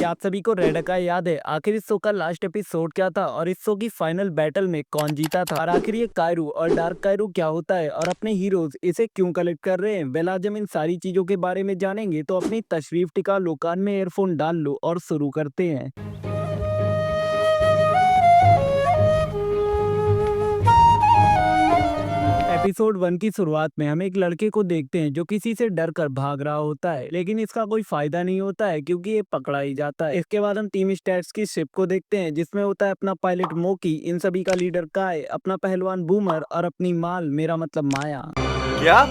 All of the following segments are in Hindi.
क्या आप सभी को रेडका याद है? आखिर इस शो का लास्ट एपिसोड क्या था और इस शो की फाइनल बैटल में कौन जीता था? और आखिर ये कायरू और डार्क कायरू क्या होता है और अपने हीरोज इसे क्यों कलेक्ट कर रहे हैं? वेल, आज हम इन सारी चीजों के बारे में जानेंगे, तो अपनी तशरीफ टिका लो, कान में एयरफोन डाल लो और शुरू करते हैं। एपिसोड 1 की शुरुआत में हम एक लड़के को देखते हैं जो किसी से डर कर भाग रहा होता है, लेकिन इसका कोई फायदा नहीं होता है क्योंकि ये पकड़ा ही जाता है। इसके बाद हम टीम स्टैट्स की शिप को देखते हैं जिसमें होता है अपना पायलट मोकी, इन सभी का लीडर काय, अपना पहलवान बूमर और अपनी माल, मेरा मतलब माया। क्या?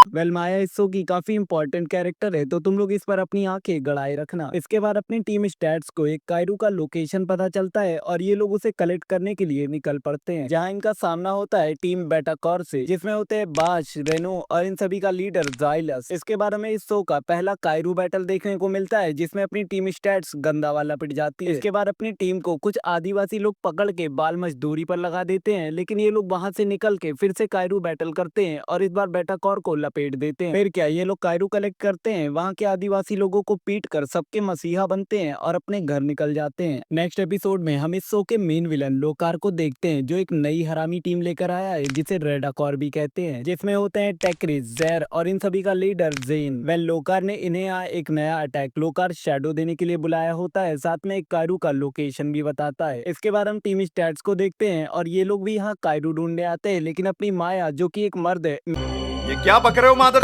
वेल, माया इस शो की काफी इंपॉर्टेंट कैरेक्टर है, तो तुम लोग इस पर अपनी आंखें गड़ाए रखना। इसके बाद अपनी टीम स्टैट्स को एक कायरू का लोकेशन पता चलता है और ये लोग उसे कलेक्ट करने के लिए निकल पड़ते हैं, जहां इनका सामना होता है टीम बेटाकॉर से, जिसमें होते हैं बाश, रेनो और इन सभी का लीडर जाइलस। इसके बाद हमें इस शो का पहला कायरू बैटल देखने को मिलता है जिसमें अपनी टीम स्टैट्स गंदा वाला पिट जाती है। इसके बाद अपनी टीम को कुछ आदिवासी लोग पकड़ के बाल मजदूरी पर लगा देते हैं, लेकिन ये लोग वहां से निकल के फिर से कायरू बैटल करते हैं और इस बार बेटाकॉर को लपेट देते हैं। फिर क्या ये लोग कायरू कलेक्ट करते हैं, वहाँ के आदिवासी लोगों को पीट कर सबके मसीहा बनते हैं और अपने घर निकल जाते हैं। नेक्स्ट एपिसोड में हम इस शो के मेन विलन लोकार को देखते हैं जो एक नई हरामी टीम लेकर आया है जिसे रेडाकॉर भी कहते हैं, जिसमें होते हैं टेक्रिस, जैर और इन सभी का लीडर जेन। वेल, लोकार ने इन्हें यहाँ एक नया अटैक लोकार शैडो देने के लिए बुलाया होता है, साथ में एक कायरू का लोकेशन भी बताता है। इसके बाद हम टीम स्टैट्स को देखते हैं और ये लोग भी यहाँ कायरू ढूंढने आते हैं, लेकिन अपनी माया जो की एक मर्द है, ये क्या बक रहे हो मादर?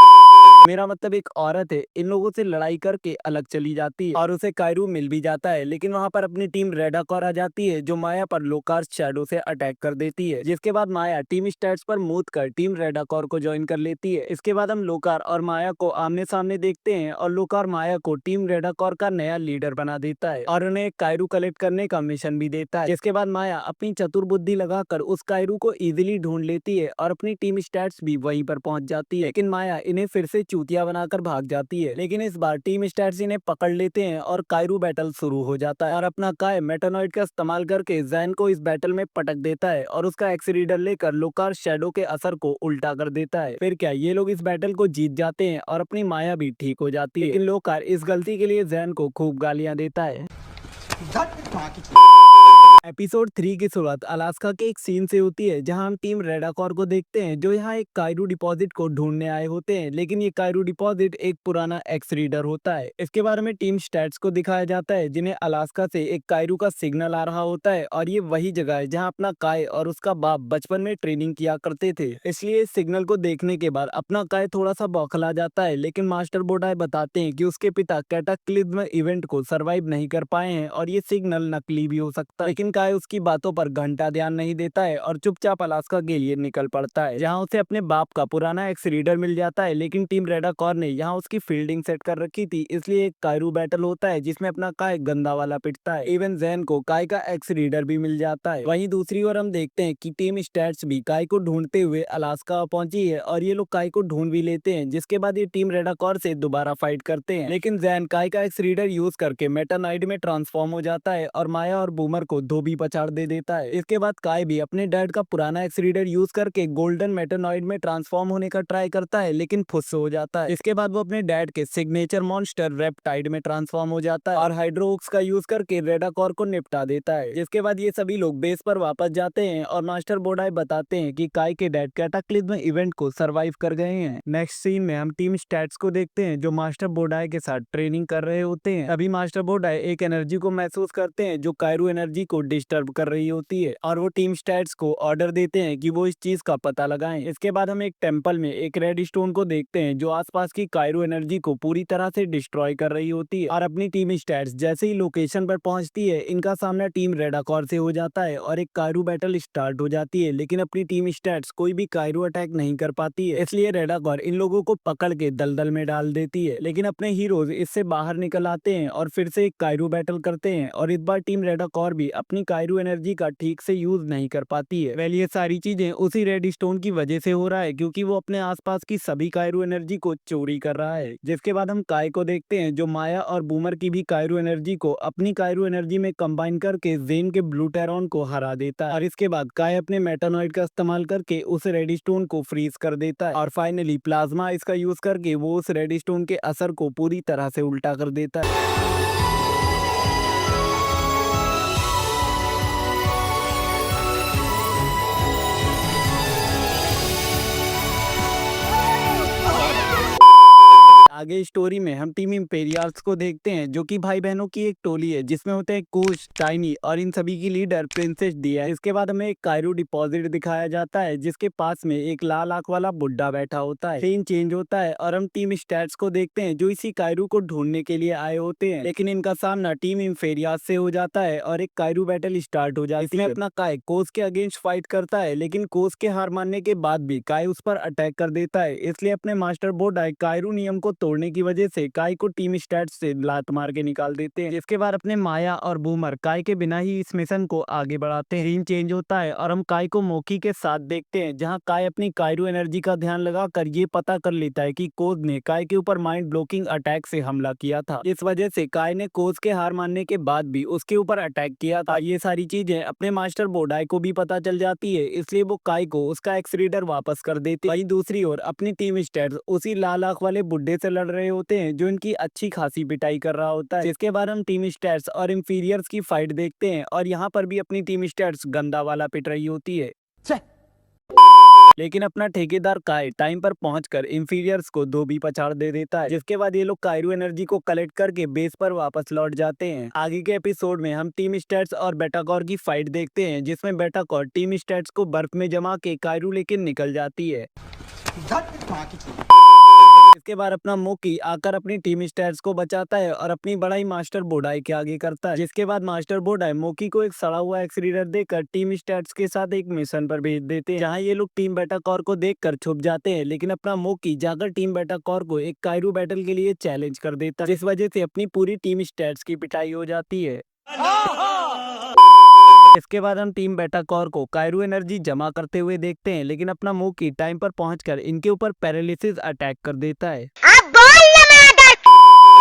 मेरा मतलब एक औरत है, इन लोगों से लड़ाई करके अलग चली जाती है और उसे कायरू मिल भी जाता है, लेकिन वहां पर अपनी टीम रेडाकॉर आ जाती है जो माया पर लोकार शैडो से अटैक कर देती है, जिसके बाद माया टीम स्टैट्स पर मूव कर टीम रेडाकॉर को ज्वाइन कर लेती है। इसके बाद हम लोकार और माया को आमने सामने देखते हैं और लोकार माया को टीम रेडाकॉर का नया लीडर बना देता है और उन्हें एक कायरू कलेक्ट करने का मिशन भी देता है, जिसके बाद माया अपनी चतुर बुद्धि लगाकर उस कायरू को इजिली ढूंढ लेती है और अपनी टीम स्टैट्स भी वहीं पर पहुंच जाती है, लेकिन माया इन्हें फिर से चूतिया बनाकर भाग जाती है। लेकिन इस बार टीम स्टैट्स इन्हें पकड़ लेते हैं और कायरू बैटल शुरू हो जाता है और अपना काय मेटानॉइड का इस्तेमाल करके जैन को इस बैटल में पटक देता है और उसका एक्स रीडर लेकर लोकार शैडो के असर को उल्टा कर देता है। फिर क्या ये लोग इस बैटल को जीत जाते हैं और अपनी माया भी ठीक हो जाती है, लेकिन लोकार इस गलती के लिए जैन को खूब गालियां देता है। एपिसोड 3 की शुरुआत अलास्का के एक सीन से होती है जहां हम टीम रेडाकॉर को देखते हैं जो यहाँ एक कायरू डिपॉजिट को ढूंढने आए होते हैं, लेकिन ये कायरू डिपॉजिट एक पुराना एक्स रीडर होता है। इसके बारे में टीम स्टैट्स को दिखाया जाता है जिन्हें अलास्का से एक कायरू का सिग्नल आ रहा होता है और ये वही जगह है जहाँ अपना काय और उसका बाप बचपन में ट्रेनिंग किया करते थे। इसलिए इस सिग्नल को देखने के बाद अपना काय थोड़ा सा बौखला जाता है, लेकिन मास्टर बोडाई बताते हैं कि उसके पिता कैटाक्लिज्म इवेंट को सरवाइव नहीं कर पाए हैं और ये सिग्नल नकली भी हो सकता है, लेकिन काय उसकी बातों पर घंटा ध्यान नहीं देता है और चुपचाप अलास्का के लिए निकल पड़ता है, जहां उसे अपने बाप का पुराना एक्स रीडर मिल जाता है। लेकिन टीम रेडाकॉर ने यहां उसकी फील्डिंग सेट कर रखी थी, इसलिए एक कायरू बैटल होता है जिसमें अपना काय गंदा वाला पिटता है। इवन जैन को काय का एक्स रीडर भी मिल जाता है। वहीं दूसरी ओर हम देखते हैं कि टीम स्टैट्स भी काय को ढूंढते हुए अलास्का पहुंची है और ये लोग काय को ढूंढ भी लेते हैं, जिसके बाद ये टीम रेडाकॉर से दोबारा फाइट करते हैं, लेकिन जैन काय का एक्स रीडर यूज करके मेटानाइड में ट्रांसफॉर्म हो जाता है और माया और बूमर को धोबी पछाड़ दे देता है। इसके बाद काय भी अपने डैड का पुराना एक्स रीडर यूज करके गोल्डन मेटानॉइड में ट्रांसफॉर्म होने का ट्राई करता है, लेकिन फुस हो जाता है। इसके बाद वो अपने डैड के सिग्नेचर मॉन्स्टर रेप्टाइड में ट्रांसफॉर्म हो जाता है और हाइड्रोक्स का यूज करके रेडाकॉर को निपटा देता है। जिसके बाद ये सभी लोग बेस पर वापस जाते हैं और मास्टर बोडाई बताते हैं कि काय के डैड कैटाक्लिज्म इवेंट को सरवाइव कर गए हैं। नेक्स्ट सीन में हम टीम स्टैट्स को देखते हैं जो मास्टर बोडाई के साथ ट्रेनिंग कर रहे होते हैं। अभी मास्टर बोडाई एक एनर्जी को महसूस करते हैं जो कायरू एनर्जी को डिस्टर्ब कर रही होती है और वो टीम स्टैट्स को ऑर्डर देते हैं कि वो इस चीज का पता लगाएं। इसके बाद हम एक टेंपल में एक रेड स्टोन को देखते हैं जो आसपास की कायरो एनर्जी को पूरी तरह से डिस्ट्रॉय कर रही होती है और अपनी टीम स्टैट्स जैसे ही लोकेशन पर पहुंचती है इनका सामना टीम रेडाकॉर से हो जाता है और एक कायरो बैटल स्टार्ट हो जाती है, लेकिन अपनी टीम स्टैट्स कोई भी कायरो अटैक नहीं कर पाती है, इसलिए रेडाकॉर इन लोगों को पकड़ के दलदल में डाल देती है। लेकिन अपने हीरोज इससे बाहर निकल आते हैं और फिर से एक कायरो बैटल करते हैं और इस बार टीम रेडाकॉर भी अपनी कायरो एनर्जी का ठीक से यूज नहीं कर पाती है। वेल, ये सारी चीजें उसी रेड स्टोन की वजह से हो रहा है क्योंकि वो अपने आसपास की सभी कायरो एनर्जी को चोरी कर रहा है। जिसके बाद हम काय को देखते हैं जो माया और बूमर की भी कायरो एनर्जी को अपनी कायरो एनर्जी में कंबाइन करके जेन के ब्लू टेरॉन को हरा देता है और इसके बाद काय अपने मेटानॉइड का इस्तेमाल करके उस रेड स्टोन को फ्रीज कर देता है और फाइनली प्लाज्मा इसका यूज करके वो उस रेड स्टोन के असर को पूरी तरह से उल्टा कर देता है। आगे स्टोरी में हम टीम इम्पेरियल्स को देखते हैं जो कि भाई बहनों की एक टोली है जिसमें होते हैं कुश, टाइनी और इन सभी की लीडर प्रिंसेस डिया। इसके बाद हमें एक कायरू डिपॉजिट दिखाया जाता है जिसके पास में एक लाल आंख वाला बुड्ढा बैठा होता है। सीन चेंज होता है और हम टीम स्टैट्स को देखते हैं जो इसी कायरू को ढूंढने के लिए आए होते हैं, लेकिन इनका सामना टीम इम्पेरियल्स से हो जाता है और एक कायरू बैटल स्टार्ट हो जाती है। इसमें अपना काय कोस के अगेंस्ट फाइट करता है, लेकिन कोस के हार मानने के बाद भी काय उस पर अटैक कर देता है। इसलिए अपने मास्टर बोडाई कायरू नियम को तोड़ने की वजह से काय को टीम स्टैट्स से लात मार के निकाल देते हैं। जिसके बाद अपने माया और बूमर काय के बिना ही इस मिशन को आगे बढ़ाते हैं। सीन चेंज होता है और हम काय को मोकी के साथ देखते हैं जहां काय अपनी कायरू एनर्जी का ध्यान लगाकर ये पता कर लेता है कि कोज ने काय के ऊपर माइंड ब्लॉकिंग अटैक से हमला किया था। इस वजह से काय ने कोज के हार मानने के बाद भी उसके ऊपर अटैक किया था। ये सारी चीजें अपने मास्टर बोडाई को भी पता चल जाती है, इसलिए वो काय को उसका एक्स रीडर वापस कर देते। वहीं दूसरी ओर अपनी टीम स्टैट्स उसी लाल आंख वाले बुड्ढे से लड़ रहे होते हैं जो इनकी अच्छी खासी पिटाई कर रहा होता है। जिसके बाद हम टीम स्टैट्स और इंफीरियर्स की फाइट देखते हैं और यहाँ पर भी अपनी टीम स्टैट्स गंदा वाला पिट रही होती है, लेकिन अपना ठेकेदार काय टाइम पर पहुंचकर इंफीरियर्स को दो भी पछाड़ दे देता है। जिसके बाद ये लोग कायरू एनर्जी को कलेक्ट करके बेस पर वापस लौट जाते हैं। आगे के एपिसोड में हम टीम स्टैट्स और बेटाकॉर की फाइट देखते हैं जिसमें बेटाकॉर टीम स्टैट्स को बर्फ में जमा के कायरू लेकर निकल जाती है। इसके बाद अपना मोकी आकर अपनी टीम स्टैट्स को बचाता है और अपनी बड़ाई मास्टर बोडाई के आगे करता है। जिसके बाद मास्टर बोडाई मोकी को एक सड़ा हुआ एक्स रीडर देकर टीम स्टैट्स के साथ एक मिशन पर भेज देते हैं जहां ये लोग टीम बेटाकॉर को देखकर छुप जाते हैं, लेकिन अपना मोकी जाकर टीम बेटाकॉर को एक कायरू बैटल के लिए चैलेंज कर देता है, जिस वजह से अपनी पूरी टीम स्टैट्स की पिटाई हो जाती है। इसके बाद हम टीम बेटाकॉर को कायरू एनर्जी जमा करते हुए देखते हैं, लेकिन अपना मोकी टाइम पर पहुंचकर इनके ऊपर पैरालिसिस अटैक कर देता है।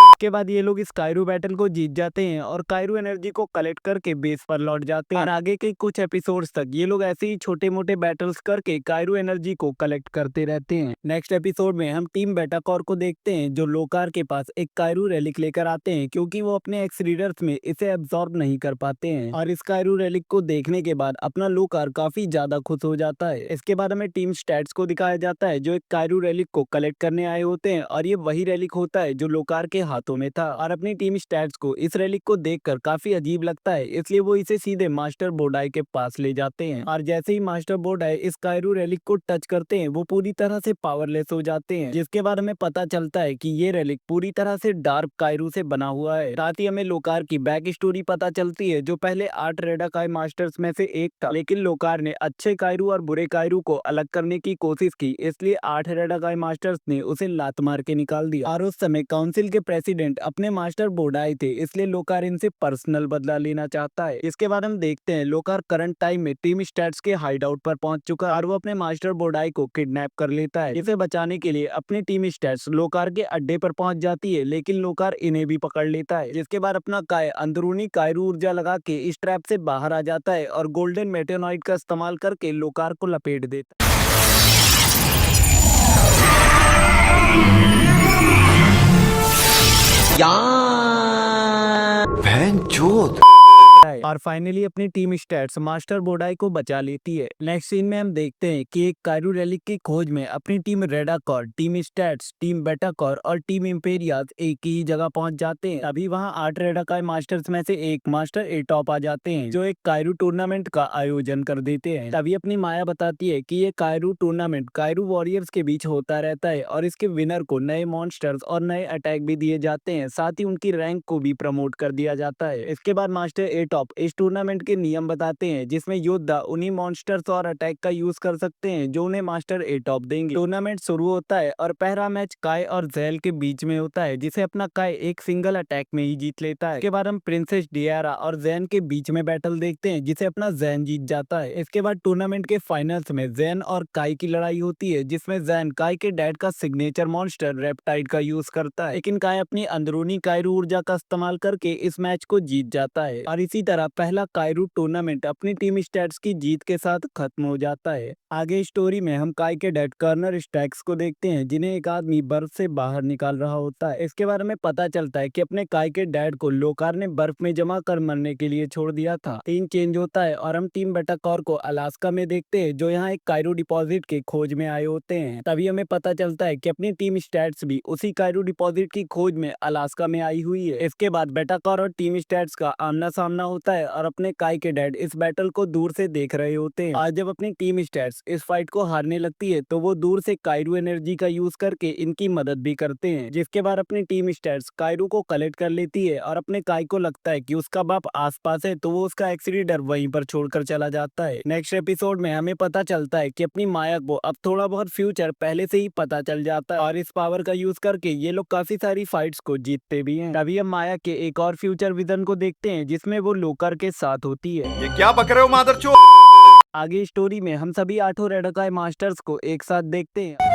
इसके बाद ये लोग इस कायरू बैटल को जीत जाते हैं और कायरू एनर्जी को कलेक्ट करके बेस पर लौट जाते हैं और आगे के कुछ एपिसोड्स तक ये लोग ऐसे ही छोटे मोटे बैटल्स करके कायरू एनर्जी को कलेक्ट करते रहते हैं। नेक्स्ट एपिसोड में हम टीम बेटाकॉर को देखते हैं जो लोकार के पास एक कायरू रेलिक लेकर आते हैं क्योंकि वो अपने एक्स रीडर्स में इसे एब्जॉर्ब नहीं कर पाते हैं, और इस कायरू रेलिक को देखने के बाद अपना लोकार काफी ज्यादा खुश हो जाता है। इसके बाद हमें टीम स्टैट्स को दिखाया जाता है जो एक कायरू रेलिक को कलेक्ट करने आए होते हैं और ये वही रेलिक होता है जो लोकार के हाथों में था, और अपनी टीम स्टैट्स को इस रेलिक को देखकर काफी अजीब लगता है, इसलिए वो इसे सीधे मास्टर बोडाई के पास ले जाते हैं। और जैसे ही मास्टर बोडाई इस कायरू रेलिक को टच करते हैं वो पूरी तरह से पावरलेस हो जाते हैं। जिसके बाद हमें पता चलता है कि ये रेलिक पूरी तरह से डार्क कायरू से बना हुआ है। साथ ही हमें लोकार की बैक स्टोरी पता चलती है जो पहले 8 रेडाकाई मास्टर्स में से एक था, लेकिन लोकार ने अच्छे कायरू और बुरे कायरू को अलग करने की कोशिश की, इसलिए 8 रेडाकाई मास्टर्स ने उसे लात मार के निकाल दिया। और उस समय काउंसिल के प्रेसिडेंट अपने मास्टर बोडाई थे, इसलिए लोकार इनसे पर्सनल बदला लेना चाहता है। इसके बाद हम देखते हैं लोकार करंट टाइम में टीम स्टैट्स के हाइड आउट पर पहुंच चुका है और वो अपने मास्टर बोडाई को किडनैप कर लेता है। इसे बचाने के लिए अपनी टीम स्टैट्स लोकार के अड्डे पर पहुंच जाती है, लेकिन लोकार इन्हें भी पकड़ लेता है। जिसके बाद अपना काय अंदरूनी कायरू ऊर्जा लगा के इस ट्रैप से बाहर आ जाता है और गोल्डन मेटेनॉइड का इस्तेमाल करके लोकार को लपेट देता है। भैंचोद। और फाइनली अपनी टीम स्टैट्स मास्टर बोडाई को बचा लेती है। नेक्स्ट सीन में हम देखते हैं कि एक कायरू रेलिक की खोज में अपनी टीम रेडाकॉर, टीम स्टैट्स, टीम बेटाकॉर और टीम इम्पेरियल्स एक ही जगह पहुंच जाते हैं। अभी वहां 8 रेडाकाई मास्टर्स में से एक मास्टर एटॉप आ जाते हैं जो एक कायरू टूर्नामेंट का आयोजन कर देते हैं। तभी अपनी माया बताती है कि ये कायरू टूर्नामेंट कायरू वॉरियर्स के बीच होता रहता है और इसके विनर को नए मॉन्स्टर्स और नए अटैक भी दिए जाते हैं, साथ ही उनकी रैंक को भी प्रमोट कर दिया जाता है। इसके बाद मास्टर एटॉप इस टूर्नामेंट के नियम बताते हैं जिसमें योद्धा उन्हीं मॉन्स्टर्स और अटैक का यूज कर सकते हैं जो उन्हें मास्टर एटॉप देंगे। टूर्नामेंट शुरू होता है और पहला मैच काय और ज़ेल के बीच में होता है जिसे अपना काय एक सिंगल अटैक में ही जीत लेता है। इसके बाद हम प्रिंसेस डियारा और जैन के बीच में बैटल देखते हैं जिसे अपना जैन जीत जाता है। इसके बाद टूर्नामेंट के फाइनल्स में जैन और काय की लड़ाई होती है जिसमें जैन काय के डैड का सिग्नेचर मॉन्स्टर रेप्टाइड का यूज करता है, लेकिन काय अपनी अंदरूनी कायरू ऊर्जा का इस्तेमाल करके इस मैच को जीत जाता है। और इसी तरह का पहला कायरू टूर्नामेंट अपनी टीम स्टैट्स की जीत के साथ खत्म हो जाता है। आगे स्टोरी में हम काई के डैड कर्नर स्टैक्स को देखते हैं, जिन्हें एक आदमी बर्फ से बाहर निकाल रहा होता है। इसके बारे में पता चलता है कि अपने काई के डैड को लोकार ने बर्फ में जमा कर मरने के लिए छोड़ दिया था। सीन चेंज होता है और हम टीम बेटाकॉर को अलास्का में देखते हैं, जो यहाँ एक कायरू डिपॉजिट की खोज में आए होते हैं। तभी हमें पता चलता है कि अपनी टीम स्टैट्स भी उसी कायरू डिपॉजिट की खोज में अलास्का में आई हुई है। इसके बाद बेटाकॉर और टीम स्टैट्स का आमना सामना होता है और अपने काई के डैड इस बैटल को दूर से देख रहे होते हैं। आज जब अपनी टीम स्टैट्स इस फाइट को हारने लगती है तो वो दूर से कायरू एनर्जी का यूज करके इनकी मदद भी करते हैं, जिसके बाद अपनी टीम स्टैट्स कायरू को कलेक्ट कर लेती है और अपने काई को लगता है कि उसका बाप आसपास है, तो वो उसका एक्सीडर वहीं पर छोड़कर चला जाता है। नेक्स्ट एपिसोड में हमें पता चलता है कि अपनी माया को अब थोड़ा बहुत फ्यूचर पहले से ही पता चल जाता है और इस पावर का यूज करके ये लोग काफी सारी फाइट्स को जीतते भी हैं। तभी हम माया के एक और फ्यूचर विजन को देखते हैं, जिसमें वो लोकर के साथ होती है। ये क्या बक रहे हो मादरचोद? आगे स्टोरी में हम सभी 8 रेडकाई मास्टर्स को एक साथ देखते हैं।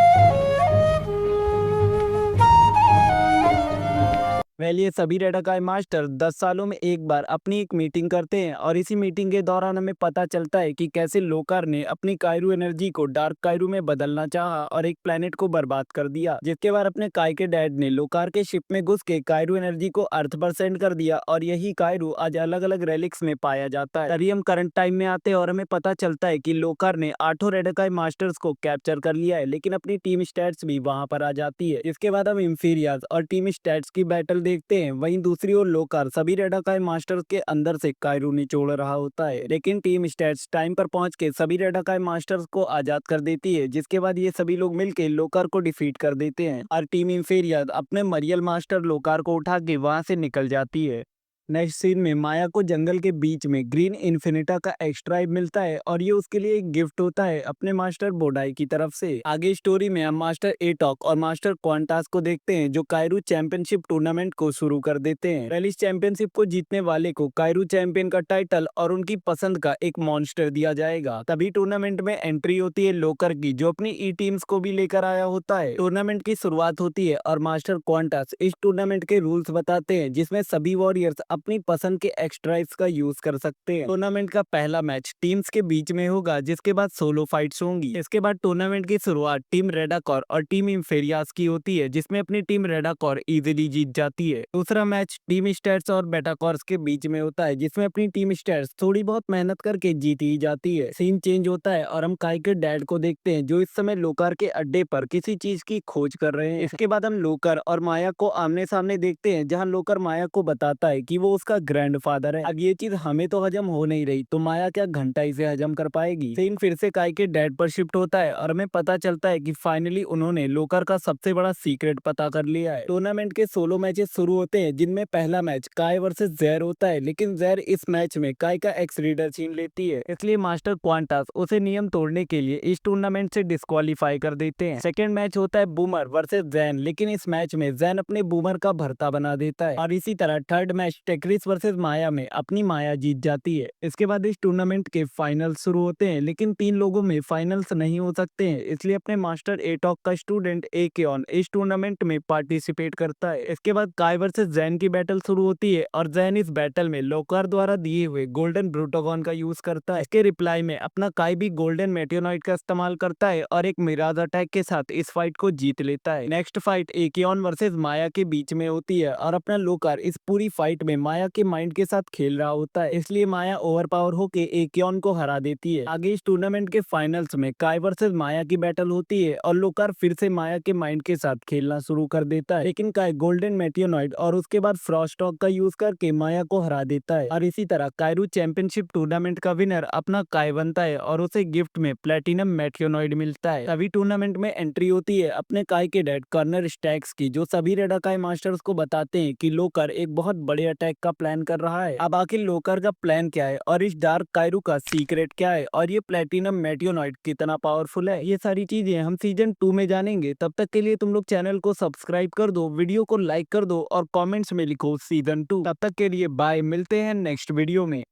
ये सभी रेडाकाई मास्टर 10 सालों में एक बार अपनी एक मीटिंग करते हैं और इसी मीटिंग के दौरान हमें पता चलता है कि कैसे लोकार ने अपनी कायरू एनर्जी को डार्क कायरू में बदलना चाहा और एक प्लेनेट को बर्बाद कर दिया, जिसके बाद अपने काई के डैड ने लोकार के शिप में घुस के कायरू एनर्जी को अर्थ पर सेंड कर दिया और यही कायरू आज अलग अलग रेलिक्स में पाया जाता है। तभी हम करंट टाइम में आते हैं और हमें पता चलता है कि लोकार ने 8 रेडाकाई मास्टर्स को कैप्चर कर लिया है, लेकिन अपनी टीम स्टैट्स भी वहां पर आ जाती है। इसके बाद हम इंफीरियर्स और टीम स्टैट्स की बैटल देखते हैं। वहीं दूसरी ओर लोकार सभी रेडाकाई मास्टर्स के अंदर से कायरू निचोड़ रहा होता है, लेकिन टीम स्टैट्स टाइम पर पहुंच के सभी रेडाकाई मास्टर्स को आजाद कर देती है, जिसके बाद ये सभी लोग मिलकर लोकार को डिफीट कर देते हैं और टीम इंफीरियर अपने मरियल मास्टर लोकार को उठा के वहां से निकल जाती है। नेक्स्ट सीन में माया को जंगल के बीच में ग्रीन इन्फिनिटा का एक्स्ट्राइब मिलता है और ये उसके लिए एक गिफ्ट होता है अपने मास्टर बोडाई की तरफ से। आगे स्टोरी में हम मास्टर एटॉक और मास्टर क्वांटास को देखते हैं, जो कायरू चैंपियनशिप टूर्नामेंट को शुरू कर देते हैं। पहली चैंपियनशिप को जीतने वाले को कायरू चैंपियन का टाइटल और उनकी पसंद का एक मॉन्स्टर दिया जाएगा। तभी टूर्नामेंट में एंट्री होती है लोकर की, जो अपनी ई टीम्स को भी लेकर आया होता है। टूर्नामेंट की शुरुआत होती है और मास्टर क्वांटास इस टूर्नामेंट के रूल्स बताते हैं, जिसमें सभी वॉरियर्स अपनी पसंद के एक्स्ट्राइब्स का यूज कर सकते हैं। टूर्नामेंट का पहला मैच टीम्स के बीच में होगा, जिसके बाद सोलो फाइट्स होंगी। इसके बाद टूर्नामेंट की शुरुआत टीम रेडाकॉर और टीम इंफेरियास की होती है, जिसमें अपनी टीम रेडाकॉर इजीली जीत जाती है। दूसरा मैच टीम स्टैट्स और बेटाकॉर्स के बीच में होता है, जिसमें अपनी टीम स्टैट्स थोड़ी बहुत मेहनत करके जीत ही जाती है। सीन चेंज होता है और हम काई के डैड को देखते हैं, जो इस समय लोकार के अड्डे पर किसी चीज की खोज कर रहे हैं। इसके बाद हम लोकर और माया को आमने सामने देखते हैं, जहाँ लोकर माया को बताता है कि वो उसका ग्रैंडफादर है। अब ये चीज हमें तो हजम हो नहीं रही, तो माया क्या घंटा इसे हजम कर पाएगी। सीन फिर से काई के डैड पर शिफ्ट होता है और हमें पता चलता है कि फाइनली उन्होंने लोकर का सबसे बड़ा सीक्रेट पता कर लिया है। टूर्नामेंट के 16 मैचेस शुरू होते हैं, जिनमें पहला मैच काय वर्सेस जैर होता है, लेकिन जैर इस मैच में काय का एक्स रीडर छीन लेती है, इसलिए मास्टर क्वांटास उसे नियम तोड़ने के लिए इस टूर्नामेंट से डिस्क्वालीफाई कर देते हैं। सेकेंड मैच होता है बूमर वर्सेस जैन, लेकिन इस मैच में जैन अपने बूमर का भरता बना देता है और इसी तरह थर्ड मैच टेक्रिस वर्सेस माया में अपनी माया जीत जाती है। इसके बाद इस टूर्नामेंट के फाइनल शुरू होते हैं, लेकिन 3 लोगों में फाइनल्स नहीं हो सकते हैं, इसलिए अपने मास्टर एटॉक का स्टूडेंट एकेऑन इस टूर्नामेंट में पार्टिसिपेट करता है। इसके बाद काय वर्सेस जैन की बैटल शुरू होती है और जैन इस बैटल में लोकार द्वारा दिए हुए गोल्डन ब्रूटोगॉन का यूज करता है। इसके रिप्लाई में अपना काय भी गोल्डन मेटियोनाइट का इस्तेमाल करता है और एक मिराज अटैक के साथ इस फाइट को जीत लेता है। नेक्स्ट फाइट एकेऑन वर्सेस माया के बीच में होती है और अपना लोकार इस पूरी फाइट में माया के माइंड के साथ खेल रहा होता है, इसलिए माया ओवरपावर होके एकेऑन को हरा देती है। आगे इस टूर्नामेंट के फाइनल्स में काय वर्सेस माया की बैटल होती है और लोकार फिर से माया के माइंड के साथ खेलना शुरू कर देता है, लेकिन काय गोल्डन मेटियोनाइट और उसके बाद फ्रॉस्टॉक का यूज करके माया को हरा देता है और इसी तरह कायरू चैंपियनशिप टूर्नामेंट का विनर अपना काय बनता है और उसे गिफ्ट में प्लेटिनम मेटियोनाइट मिलता है। तभी टूर्नामेंट में एंट्री होती है अपने काय के डैड कर्नर स्टैक्स की, जो सभी रेडाकाई मास्टर्स को बताते हैं कि लोकर एक बहुत बड़े अटैक का प्लान कर रहा है। अब आखिर लोकर का प्लान क्या है और इस डार्क कायरू का सीक्रेट क्या है और ये प्लेटिनम मेटियोनाइट कितना पावरफुल है, ये सारी चीजें हम सीजन 2 में जानेंगे। तब तक के लिए तुम लोग चैनल को सब्सक्राइब कर दो, वीडियो को लाइक कर दो और कमेंट्स में लिखो सीजन 2। तब तक के लिए बाय, मिलते हैं नेक्स्ट वीडियो में।